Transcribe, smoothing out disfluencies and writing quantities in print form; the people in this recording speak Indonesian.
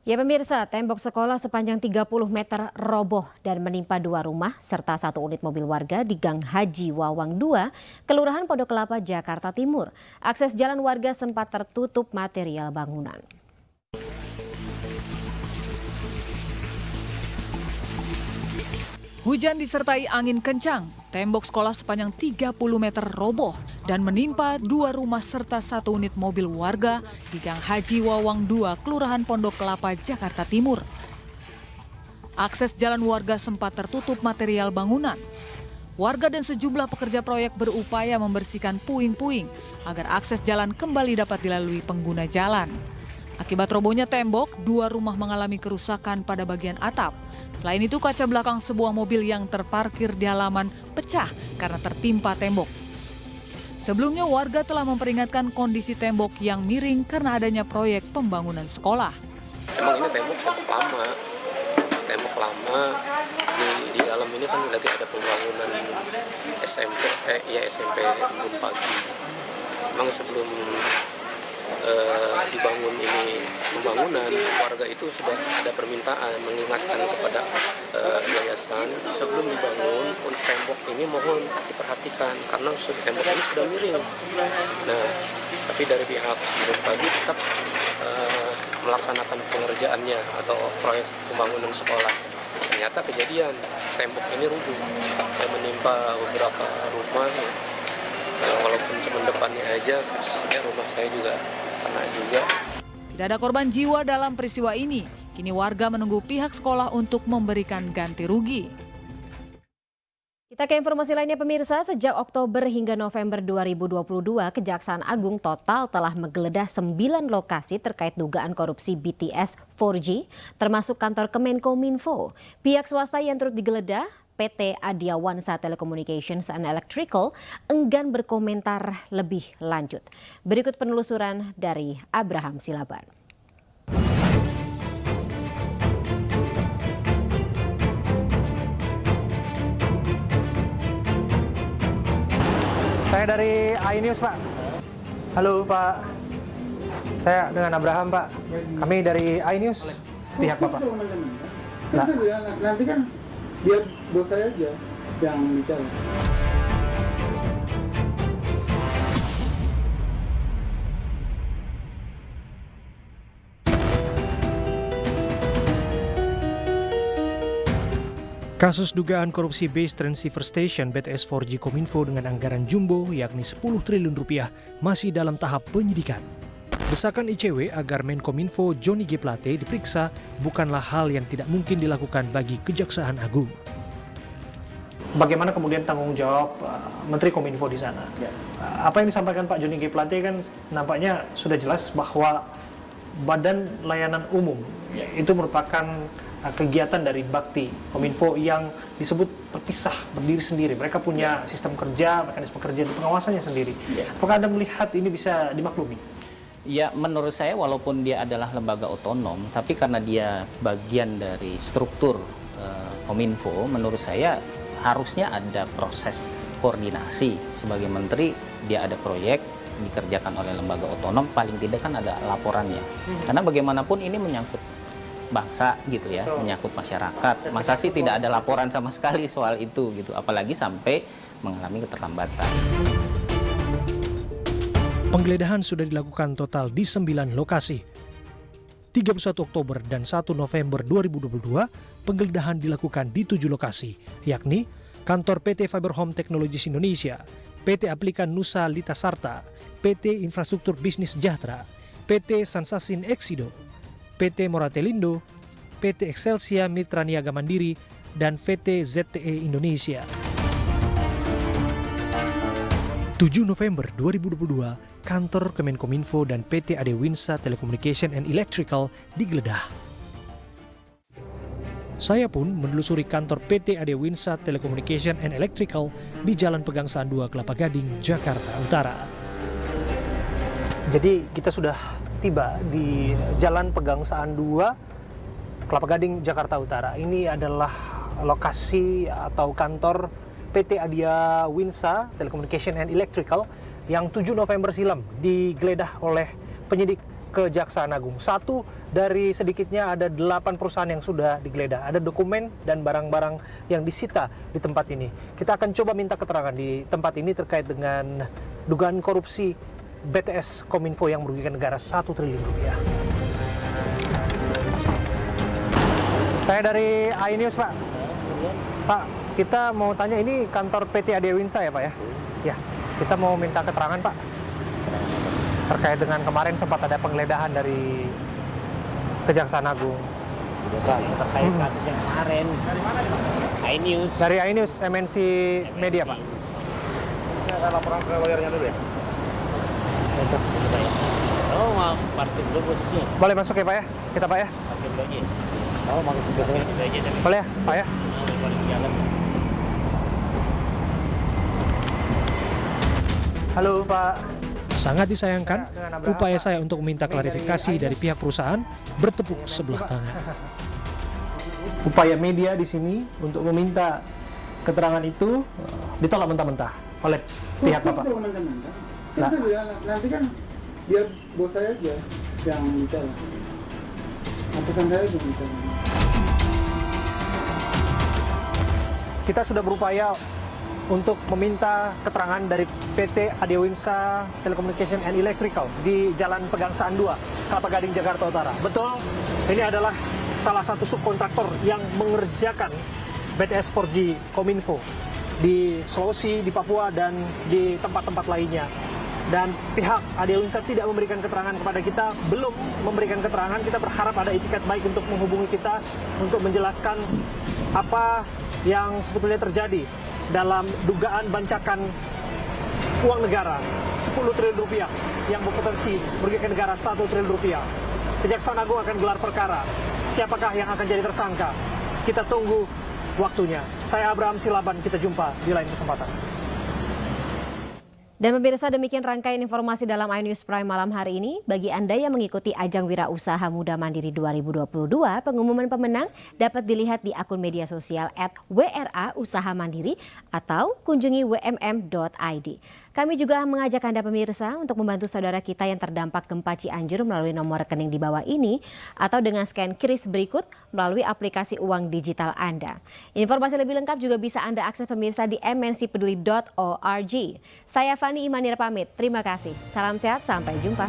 Ya pemirsa, tembok sekolah sepanjang 30 meter roboh dan menimpa 2 rumah serta 1 unit mobil warga di Gang Haji Wawang 2, Kelurahan Pondok Kelapa, Jakarta Timur. Akses jalan warga sempat tertutup material bangunan. Hujan disertai angin kencang, tembok sekolah sepanjang 30 meter roboh dan menimpa 2 rumah serta 1 unit mobil warga di Gang Haji Wawang 2, Kelurahan Pondok Kelapa, Jakarta Timur. Akses jalan warga sempat tertutup material bangunan. Warga dan sejumlah pekerja proyek berupaya membersihkan puing-puing agar akses jalan kembali dapat dilalui pengguna jalan. Akibat robohnya tembok, 2 rumah mengalami kerusakan pada bagian atap. Selain itu, kaca belakang sebuah mobil yang terparkir di halaman pecah karena tertimpa tembok. Sebelumnya, warga telah memperingatkan kondisi tembok yang miring karena adanya proyek pembangunan sekolah. Emang ini tembok lama. Di dalam ini kan lagi ada pembangunan SMP Embun Pagi. Memang sebelum dibangun ini pembangunan, warga itu sudah ada permintaan mengingatkan kepada yayasan sebelum dibangun untuk tembok ini mohon diperhatikan karena tembok ini sudah miring. Nah, tapi dari pihak Embun Pagi tetap melaksanakan pengerjaannya atau proyek pembangunan sekolah. Ternyata kejadian tembok ini rubuh dan menimpa beberapa rumah. Walaupun cuma depannya aja, terus ya rumah saya juga kena juga. Tidak ada korban jiwa dalam peristiwa ini. Kini warga menunggu pihak sekolah untuk memberikan ganti rugi. Kita ke informasi lainnya pemirsa, sejak Oktober hingga November 2022, Kejaksaan Agung total telah menggeledah 9 lokasi terkait dugaan korupsi BTS 4G, termasuk kantor Kemenkominfo. Pihak swasta yang turut digeledah, PT Adiawansa Telecommunications and Electrical, enggan berkomentar lebih lanjut. Berikut penelusuran dari Abraham Silaban. Saya dari iNews, Pak. Halo, Pak. Saya dengan Abraham, Pak. Kami dari iNews. Pihak Bapak. Kan saya bilang, nanti kan biar bos saya aja yang bicara. Kasus dugaan korupsi base transceiver station BTS 4G Kominfo dengan anggaran jumbo yakni 10 triliun rupiah masih dalam tahap penyidikan. Desakan ICW agar Menkominfo Johnny G. Plate diperiksa bukanlah hal yang tidak mungkin dilakukan bagi Kejaksaan Agung. Bagaimana kemudian tanggung jawab Menteri Kominfo di sana? Ya. Apa yang disampaikan Pak Johnny G. Plate kan nampaknya sudah jelas bahwa Badan Layanan Umum itu merupakan kegiatan dari Bakti Kominfo yang disebut terpisah, berdiri sendiri. Mereka punya sistem kerja, mekanisme kerja, dan pengawasannya sendiri. Ya. Apakah Anda melihat ini bisa dimaklumi? Ya, menurut saya walaupun dia adalah lembaga otonom, tapi karena dia bagian dari struktur Kominfo, menurut saya harusnya ada proses koordinasi. Sebagai menteri, dia ada proyek dikerjakan oleh lembaga otonom, paling tidak kan ada laporannya. Karena bagaimanapun ini menyangkut bangsa gitu ya, menyangkut masyarakat. Masa sih tidak ada laporan sama sekali soal itu gitu, apalagi sampai mengalami keterlambatan. Penggeledahan sudah dilakukan total di 9 lokasi. 31 Oktober dan 1 November 2022, penggeledahan dilakukan di 7 lokasi, yakni kantor PT Fiber Home Technologies Indonesia, PT Aplikan Nusa Lita Sarta, PT Infrastruktur Bisnis Sejahtera, PT Sansasin Exido, PT Moratelindo, PT Excelsia Mitra Niaga Mandiri, dan PT ZTE Indonesia. 7 November 2022, kantor Kemenkominfo dan PT Adiawansa Telecommunication and Electrical digeledah. Saya pun menelusuri kantor PT Adiawansa Telecommunication and Electrical di Jalan Pegangsaan 2, Kelapa Gading, Jakarta Utara. Jadi kita sudah tiba di Jalan Pegangsaan 2, Kelapa Gading, Jakarta Utara. Ini adalah lokasi atau kantor PT Adiawansa Telecommunication and Electrical yang 7 November silam digeledah oleh penyidik Kejaksaan Agung. Satu dari sedikitnya ada 8 perusahaan yang sudah digeledah. Ada dokumen dan barang-barang yang disita di tempat ini. Kita akan coba minta keterangan di tempat ini terkait dengan dugaan korupsi BTS Kominfo yang merugikan negara 1 triliun rupiah. Saya dari iNews, Pak. Pak, kita mau tanya, ini kantor PT Adiwinsa ya, Pak ya? Ya, kita mau minta keterangan, Pak. Terkait dengan kemarin sempat ada penggeledahan dari Kejaksaan Agung. Terkait kasus yang kemarin. Dari mana? iNews. Dari iNews, MNC Media, Pak. Saya laporan ke lawyernya dulu ya. Oh, mau parkir dulu posisinya. Boleh masuk ya, Pak ya? Kita, Pak ya? Parkir dulu aja. Oh, masuk ke sini. Boleh ya, Pak ya? Halo, Pak. Sangat disayangkan, upaya saya untuk meminta klarifikasi dari pihak perusahaan bertepuk sebelah tangan. Upaya media di sini untuk meminta keterangan itu ditolak mentah-mentah oleh pihak Bapak. Kan saya bilang, nanti kan biar bos saya aja yang bicara. Atasan saya yang bicara. Kita sudah berupaya untuk meminta keterangan dari PT Adiwinsa Telecommunication and Electrical di Jalan Pegangsaan 2, Kelapa Gading, Jakarta Utara. Betul, ini adalah salah satu subkontraktor yang mengerjakan BTS 4G Kominfo di Sulawesi, di Papua, dan di tempat-tempat lainnya. Dan pihak Adiwinsa tidak memberikan keterangan kepada kita, belum memberikan keterangan. Kita berharap ada itikat baik untuk menghubungi kita untuk menjelaskan apa yang sebetulnya terjadi dalam dugaan bancakan uang negara 10 triliun rupiah yang berpotensi merugikan negara 1 triliun rupiah. Kejaksaan Agung akan gelar perkara. Siapakah yang akan jadi tersangka? Kita tunggu waktunya. Saya Abraham Silaban, kita jumpa di lain kesempatan. Dan pemirsa, demikian rangkaian informasi dalam iNews Prime malam hari ini. Bagi Anda yang mengikuti Ajang Wirausaha Muda Mandiri 2022, pengumuman pemenang dapat dilihat di akun media sosial @WRA Usaha Mandiri atau kunjungi wmm.id. Kami juga mengajak Anda pemirsa untuk membantu saudara kita yang terdampak gempa Cianjur melalui nomor rekening di bawah ini atau dengan scan QRIS berikut melalui aplikasi uang digital Anda. Informasi lebih lengkap juga bisa Anda akses pemirsa di mncpeduli.org. Saya Fani Imanir pamit, terima kasih. Salam sehat, sampai jumpa.